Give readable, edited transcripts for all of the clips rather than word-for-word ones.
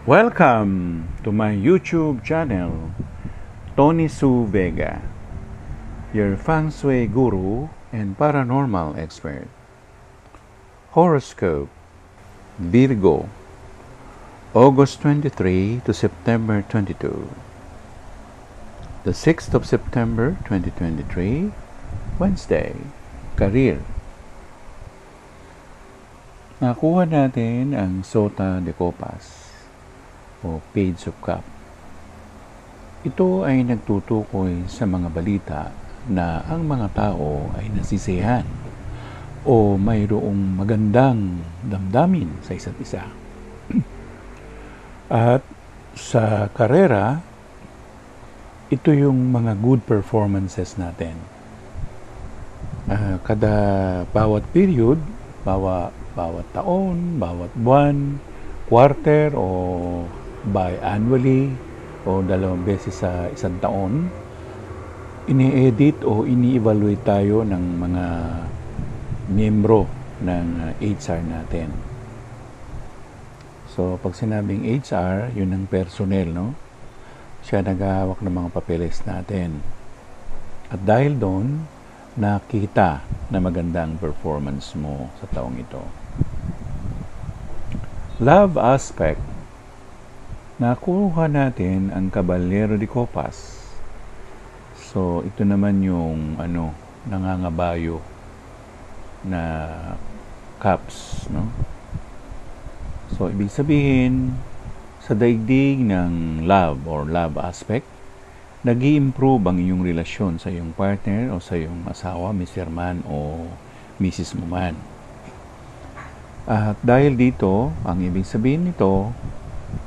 Welcome to my YouTube channel, Tony Su Vega, your feng shui guru and paranormal expert. Horoscope, Virgo, August 23 to September 22. The 6th of September 2023, Wednesday, Career. Nakuha natin ang Sota de Copas o Page of Cup. Ito ay nagtutukoy sa mga balita na ang mga tao ay nasisihan o mayroong magandang damdamin sa isa't isa. At sa karera, ito yung mga good performances natin. Bawat period, bawat taon, bawat buwan, quarter o biannually o 2 beses sa isang taon, ini-edit o ini-evaluate tayo ng mga miyembro ng HR natin. So, pag sinabing HR, yun ang personnel, no? Siya naghahawak ng mga papeles natin. At dahil doon, nakita na magandang performance mo sa taong ito. Love aspect. Nakuha natin ang Caballero de Copas. So, ito naman yung nangangabayo na cups, no? So, ibig sabihin, sa daigdig ng love or love aspect, nag-i-improve ang iyong relasyon sa iyong partner o sa iyong asawa, Mr. Man o Mrs. mo man. At dahil dito, ang ibig sabihin nito,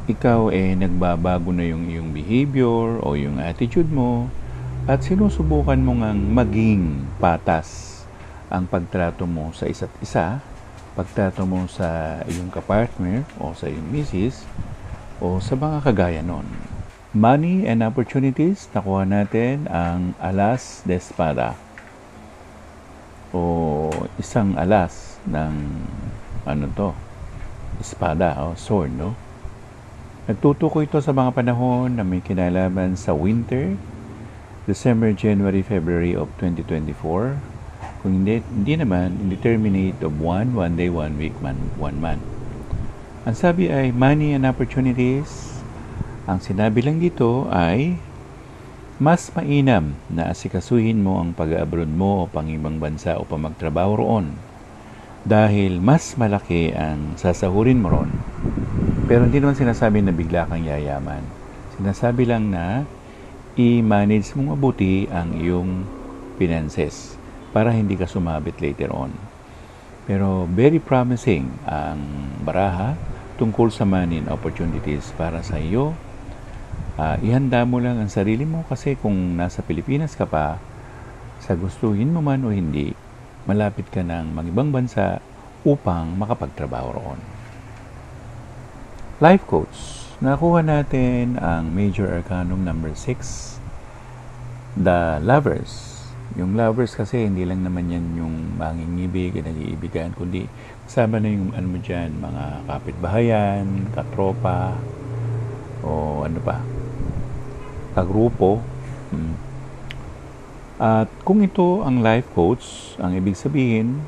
ikaw nagbabago na yung iyong behavior o yung attitude mo at sinusubukan mo ngang maging patas ang pagtrato mo sa isa't isa, pagtrato mo sa iyong kapartner o sa iyong misis o sa mga kagaya nun. Money and opportunities, nakuha natin ang Alas de Espada o isang alas ng espada o sword, no? Nagtutukoy ito sa mga panahon na may kinalaman sa winter, December, January, February of 2024. Kung hindi naman, indeterminate of one day, 1 week, 1 month. Ang sabi ay money and opportunities. Ang sinabi lang dito ay mas mainam na asikasuhin mo ang pag-abroad mo o pang-ibang bansa o magtrabaho roon dahil mas malaki ang sasahurin mo roon. Pero hindi naman sinasabi na bigla kang yayaman. Sinasabi lang na i-manage mong mabuti ang iyong finances para hindi ka sumabit later on. Pero very promising ang baraha tungkol sa money and opportunities para sa iyo. Ihanda mo lang ang sarili mo kasi kung nasa Pilipinas ka pa, sa gustuhin mo man o hindi, malapit ka ng ibang bansa upang makapagtrabaho roon. Life Coach. Nakuha natin ang Major Arcanum number 6, The Lovers. Yung lovers kasi hindi lang naman yan yung mangingibig, nag-iibigan, kundi kasama na yung mo dyan, mga kapitbahayan, katropa, o kagrupo. At kung ito ang life coach, ang ibig sabihin,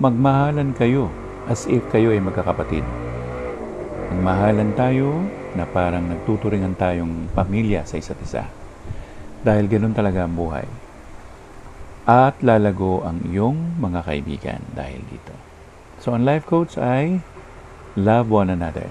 magmahalan kayo as if kayo ay magkakapatid. Magmahalan tayo na parang nagtuturingan tayong pamilya sa isa't isa. Dahil ganoon talaga ang buhay. At lalago ang iyong mga kaibigan dahil dito. So, ang life coach ay love one another.